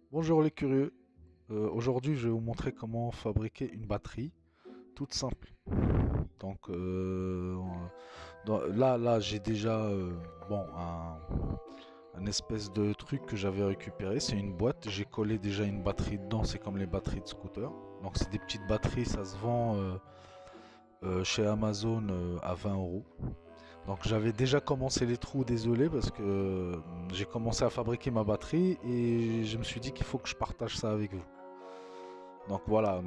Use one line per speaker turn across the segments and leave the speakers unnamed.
Bonjour les curieux. Aujourd'hui, je vais vous montrer comment fabriquer une batterie toute simple. Donc là, j'ai déjà un espèce de truc que j'avais récupéré. C'est une boîte. J'ai collé déjà une batterie dedans. C'est comme les batteries de scooter. Donc c'est des petites batteries. Ça se vend chez Amazon à 20 euros. Donc j'avais déjà commencé les trous, désolé, parce que j'ai commencé à fabriquer ma batterie et je me suis dit qu'il faut que je partage ça avec vous. Donc voilà,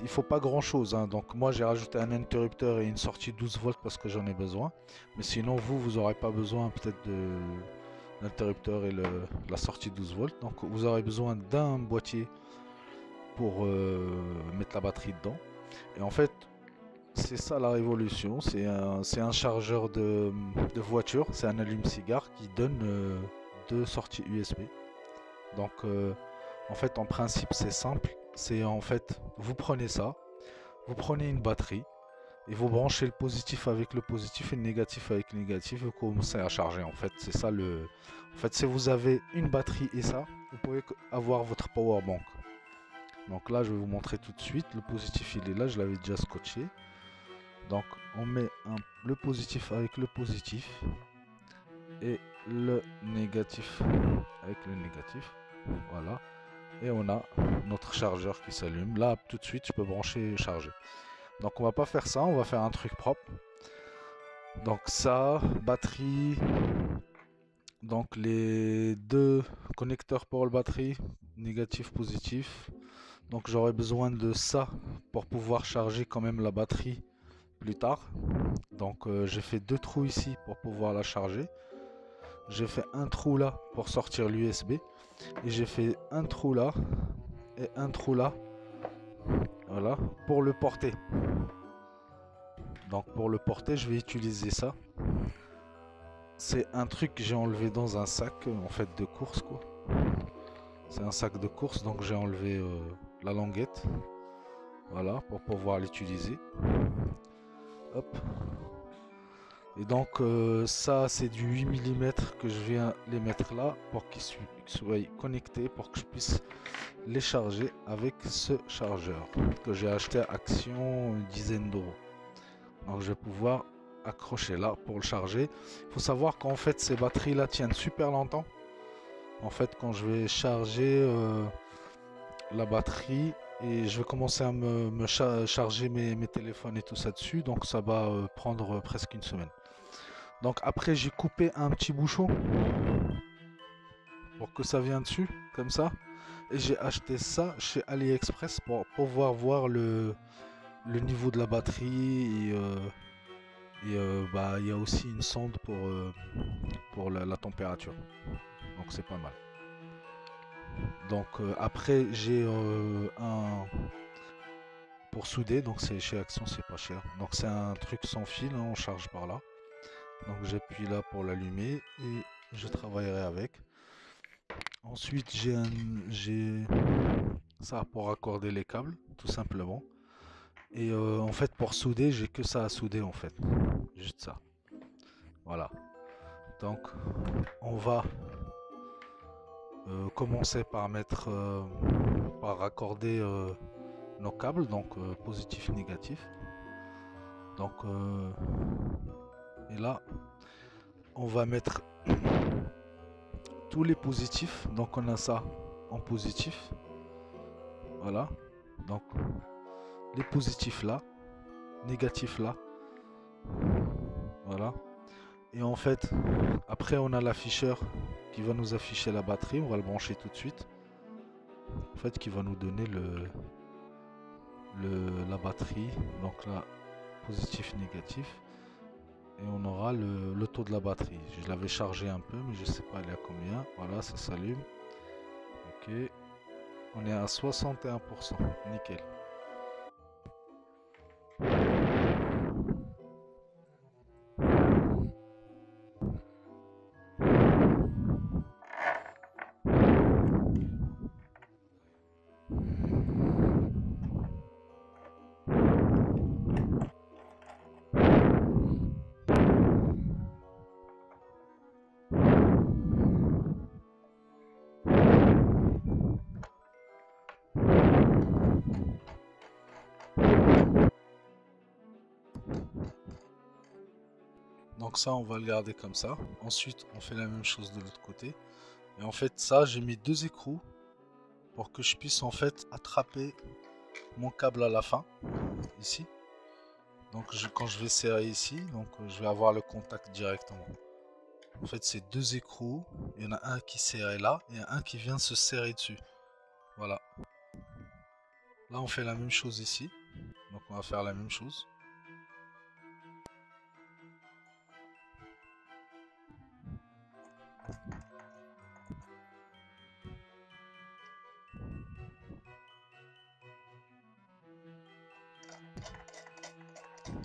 il faut pas grand chose, hein. Donc moi j'ai rajouté un interrupteur et une sortie 12 volts parce que j'en ai besoin. Mais sinon vous aurez pas besoin peut-être de l'interrupteur et la sortie 12 volts. Donc vous aurez besoin d'un boîtier pour mettre la batterie dedans. Et en fait c'est ça la révolution, c'est un chargeur de voiture, c'est un allume-cigare qui donne deux sorties USB. Donc en fait en principe c'est simple, c'est en fait vous prenez ça, vous prenez une batterie et vous branchez le positif avec le positif et le négatif avec le négatif et vous commencez à charger. En fait c'est ça le... En fait si vous avez une batterie et ça, vous pouvez avoir votre power bank. Donc là je vais vous montrer tout de suite, le positif il est là, je l'avais déjà scotché. Donc on met le positif avec le positif et le négatif avec le négatif. Voilà. Et on a notre chargeur qui s'allume. Là, tout de suite, je peux brancher et charger. Donc on va pas faire ça, on va faire un truc propre. Donc ça, batterie. Donc les deux connecteurs pour la batterie, négatif, positif. Donc j'aurai besoin de ça pour pouvoir charger quand même la batterie plus tard. Donc j'ai fait deux trous ici pour pouvoir la charger. J'ai fait un trou là pour sortir l'USB. Et j'ai fait un trou là et un trou là. Voilà, pour le porter. Donc pour le porter, je vais utiliser ça. C'est un truc que j'ai enlevé dans un sac en fait de course quoi. C'est un sac de course donc j'ai enlevé la languette. Voilà, pour pouvoir l'utiliser. Hop. Et donc ça c'est du 8 mm que je viens les mettre là pour qu'ils soient connectés pour que je puisse les charger avec ce chargeur que j'ai acheté à Action une dizaine d'euros. Donc je vais pouvoir accrocher là pour le charger. Il faut savoir qu'en fait ces batteries là tiennent super longtemps. En fait quand je vais charger la batterie et je vais commencer à charger mes téléphones et tout ça dessus, donc ça va prendre presque une semaine. Donc après j'ai coupé un petit bouchon pour que ça vienne dessus comme ça et j'ai acheté ça chez AliExpress pour pouvoir voir le niveau de la batterie et bah il y a aussi une sonde pour la température, donc c'est pas mal. Donc après j'ai un pour souder, donc c'est chez Action, c'est pas cher, donc c'est un truc sans fil, hein, on charge par là. Donc j'appuie là pour l'allumer et je travaillerai avec. Ensuite j'ai ça pour raccorder les câbles tout simplement. Et en fait pour souder j'ai que ça à souder en fait, juste ça. Voilà. Donc on va commencer par mettre par raccorder nos câbles, donc positif négatif. Donc et là on va mettre tous les positifs, donc on a ça en positif. Voilà, donc les positifs là, négatifs là. Voilà. Et en fait après on a l'afficheur qui va nous afficher la batterie, on va le brancher tout de suite. En fait qui va nous donner la batterie, donc là positif négatif, et on aura le taux de la batterie. Je l'avais chargé un peu mais je sais pas il est à combien. Voilà, ça s'allume. Ok, on est à 61%, nickel. Donc ça, on va le garder comme ça. Ensuite, on fait la même chose de l'autre côté. Et en fait, ça, j'ai mis 2 écrous pour que je puisse en fait attraper mon câble à la fin, ici. Donc quand je vais serrer ici, donc je vais avoir le contact directement. En fait, c'est 2 écrous. Il y en a un qui serre là et un qui vient se serrer dessus. Voilà. Là, on fait la même chose ici. Donc on va faire la même chose.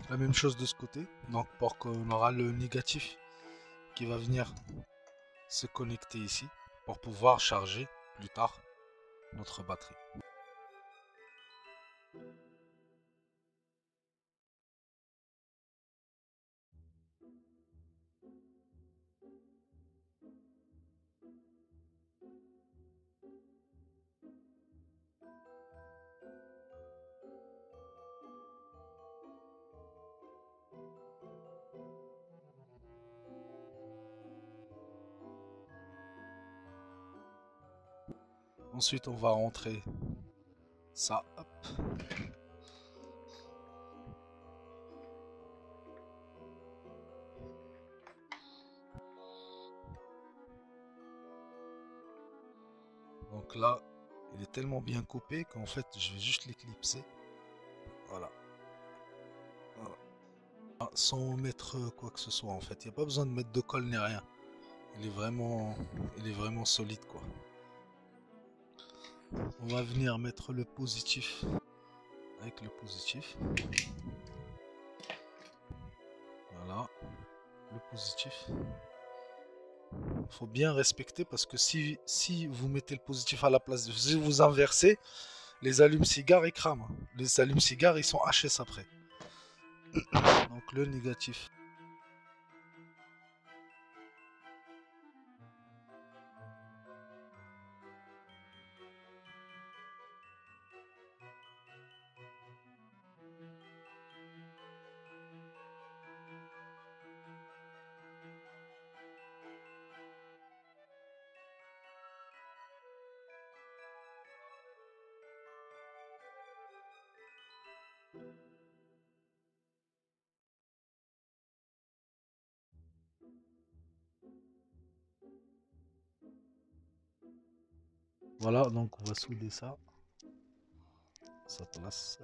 La même chose de ce côté. Donc pour qu'on aura le négatif qui va venir se connecter ici pour pouvoir charger plus tard notre batterie. Ensuite, on va rentrer ça. Hop. Donc là, il est tellement bien coupé qu'en fait, je vais juste l'éclipser. Voilà. Voilà. Ah, sans mettre quoi que ce soit en fait. Il n'y a pas besoin de mettre de colle ni rien. Il est vraiment solide quoi. On va venir mettre le positif avec le positif. Voilà. Le positif. Faut bien respecter parce que si vous mettez le positif à la place, si vous inversez, les allumes-cigares ils crament. Les allumes-cigares ils sont HS après. Donc le négatif. Voilà, donc on va souder ça. Ça place.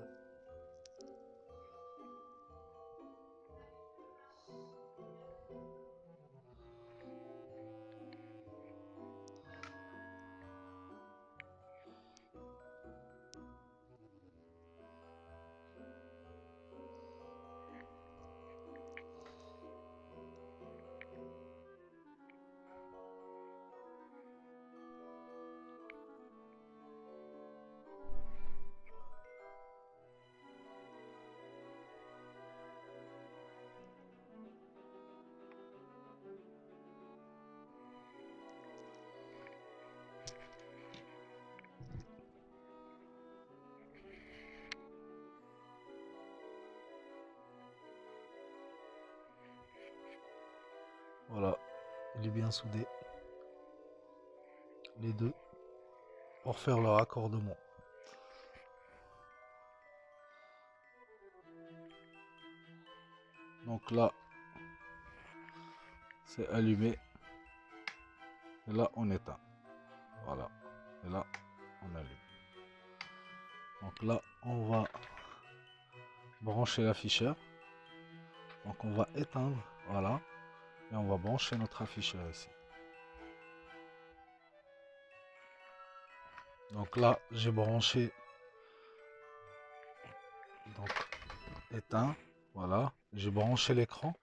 Voilà, il est bien soudé. Les deux pour faire le raccordement. Donc là, c'est allumé. Et là, on éteint. Voilà. Et là, on allume. Donc là, on va brancher l'afficheur. Donc on va éteindre. Voilà. Et on va brancher notre afficheur ici. Donc là, j'ai branché. Donc, éteint. Voilà. J'ai branché l'écran.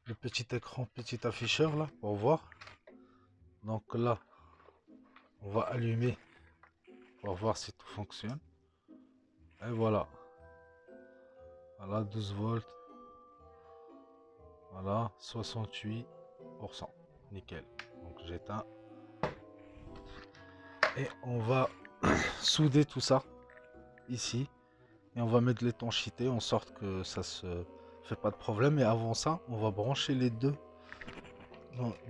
Le petit écran, petit afficheur là, pour voir. Donc là, on va allumer pour voir si tout fonctionne. Et voilà. Voilà, 12 volts. Voilà, 68%. Nickel. Donc j'éteins. Et on va souder tout ça ici. Et on va mettre l'étanchéité en sorte que ça se fait pas de problème. Et avant ça, on va brancher les deux,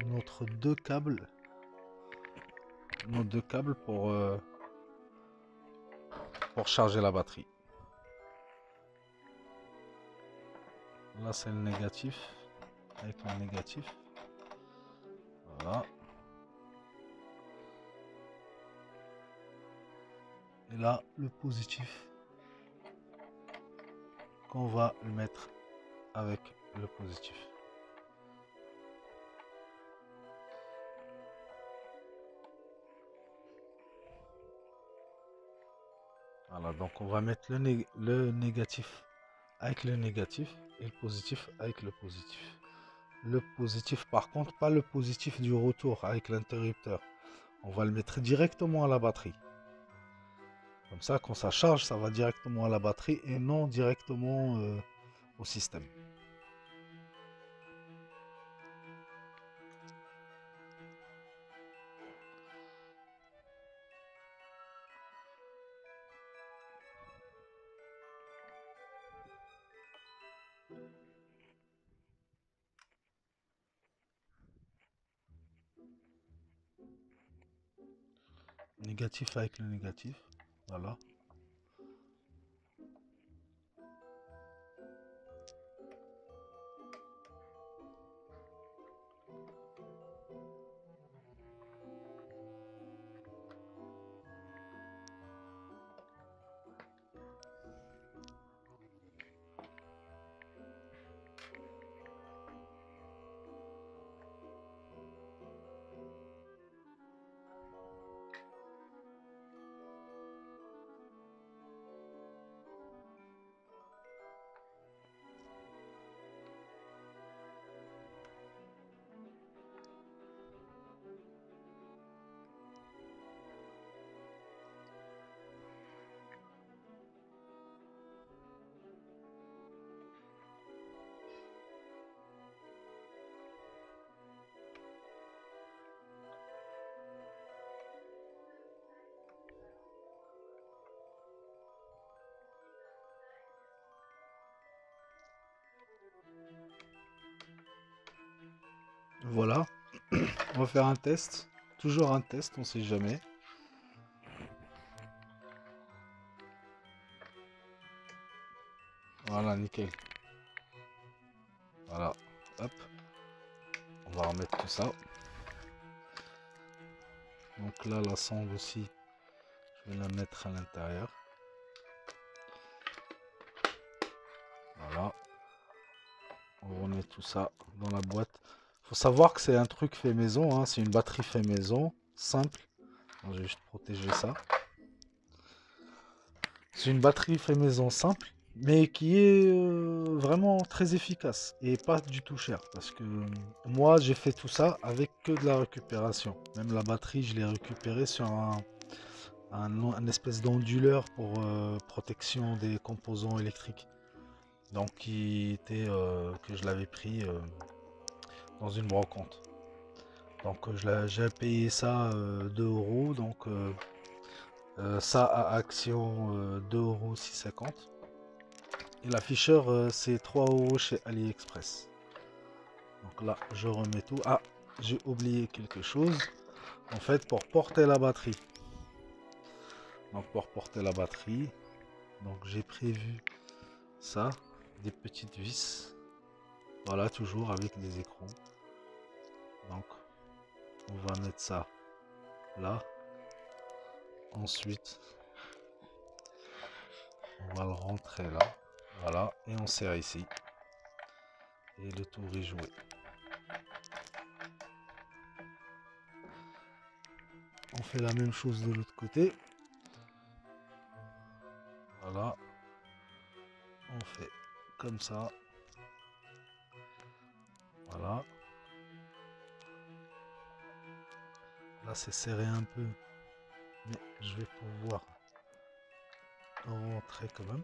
notre deux câbles, nos deux câbles pour charger la batterie. Là, c'est le négatif avec le négatif. Voilà. Et là, le positif qu'on va le mettre avec le positif. Voilà, donc on va mettre le négatif avec le négatif et le positif avec le positif. Le positif, par contre, pas le positif du retour avec l'interrupteur. On va le mettre directement à la batterie. Comme ça, quand ça charge, ça va directement à la batterie et non directement au système. Négatif avec le négatif. Voilà. Voilà. On va faire un test. Toujours un test, on sait jamais. Voilà, nickel. Voilà. Hop. On va remettre tout ça. Donc là, la sonde aussi, je vais la mettre à l'intérieur. Voilà. On remet tout ça dans la boîte. Faut savoir que c'est un truc fait maison, hein. C'est une batterie fait maison, simple. Alors, je vais juste protéger ça. C'est une batterie fait maison simple, mais qui est vraiment très efficace et pas du tout cher. Parce que moi, j'ai fait tout ça avec que de la récupération. Même la batterie, je l'ai récupérée sur un espèce d'onduleur pour protection des composants électriques. Donc, qui était que je l'avais pris dans une brocante. Donc, j'ai payé ça 2 euros. Donc, ça à action 2,650 €. Et l'afficheur, c'est 3 euros chez AliExpress. Donc là, je remets tout. Ah, j'ai oublié quelque chose. En fait, pour porter la batterie. Donc, pour porter la batterie, donc j'ai prévu ça, des petites vis. Voilà, toujours avec des écrans. Donc, on va mettre ça là. Ensuite, on va le rentrer là. Voilà, et on serre ici. Et le tour est joué. On fait la même chose de l'autre côté. Voilà. On fait comme ça. Voilà. Là, c'est serré un peu. Mais je vais pouvoir rentrer quand même.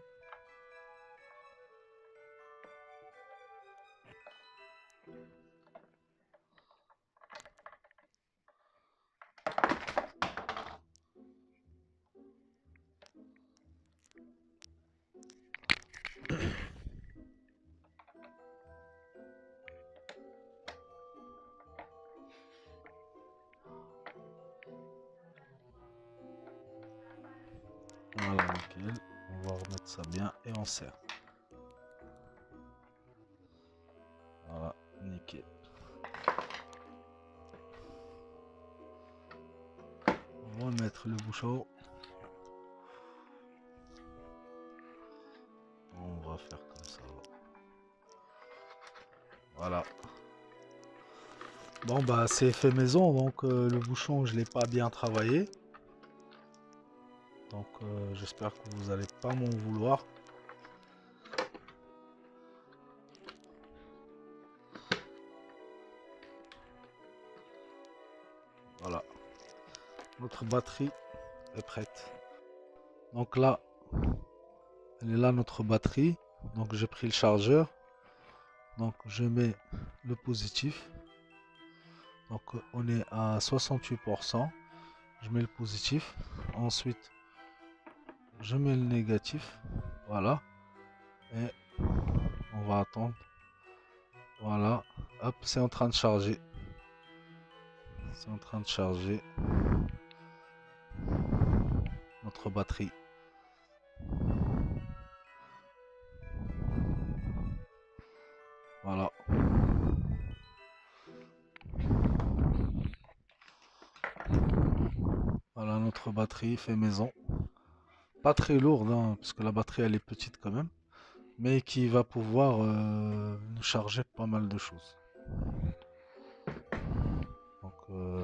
Voilà, nickel. On va remettre ça bien et on serre. Voilà, nickel. On va mettre le bouchon. On va faire comme ça. Voilà. Bon bah c'est fait maison, donc le bouchon je l'ai pas bien travaillé. Donc j'espère que vous allez pas m'en vouloir. Voilà. Notre batterie est prête. Donc là, elle est là notre batterie. Donc j'ai pris le chargeur. Donc je mets le positif. Donc on est à 68%. Je mets le positif. Ensuite, je mets le négatif. Voilà. Et on va attendre. Voilà. Hop, c'est en train de charger. C'est en train de charger notre batterie. Voilà. Voilà notre batterie fait maison. Pas très lourde, hein, parce que la batterie elle est petite quand même. Mais qui va pouvoir nous charger pas mal de choses. Donc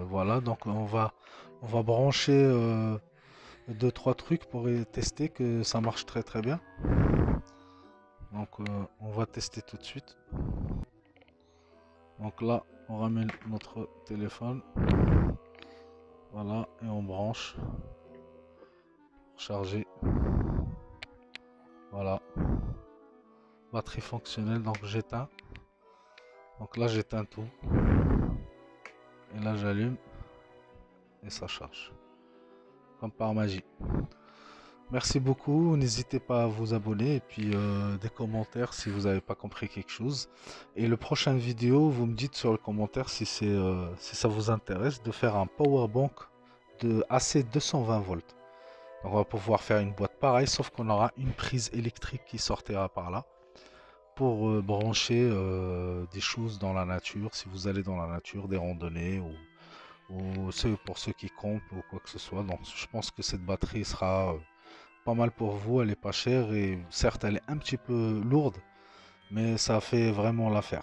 voilà, donc on va brancher 2-3 trucs pour tester que ça marche très très bien. Donc on va tester tout de suite. Donc là, on ramène notre téléphone. Voilà, et on branche. Charger. Voilà. Batterie fonctionnelle, donc j'éteins. Donc là, j'éteins tout. Et là, j'allume. Et ça charge. Comme par magie. Merci beaucoup, n'hésitez pas à vous abonner et puis des commentaires si vous n'avez pas compris quelque chose. Et le prochain vidéo, vous me dites sur le commentaire si si ça vous intéresse de faire un powerbank de AC 220 volts. Donc on va pouvoir faire une boîte pareille, sauf qu'on aura une prise électrique qui sortira par là pour brancher des choses dans la nature, si vous allez dans la nature, des randonnées ou pour ceux qui campent ou quoi que ce soit. Donc je pense que cette batterie sera pas mal pour vous, elle est pas chère et certes elle est un petit peu lourde, mais ça fait vraiment l'affaire.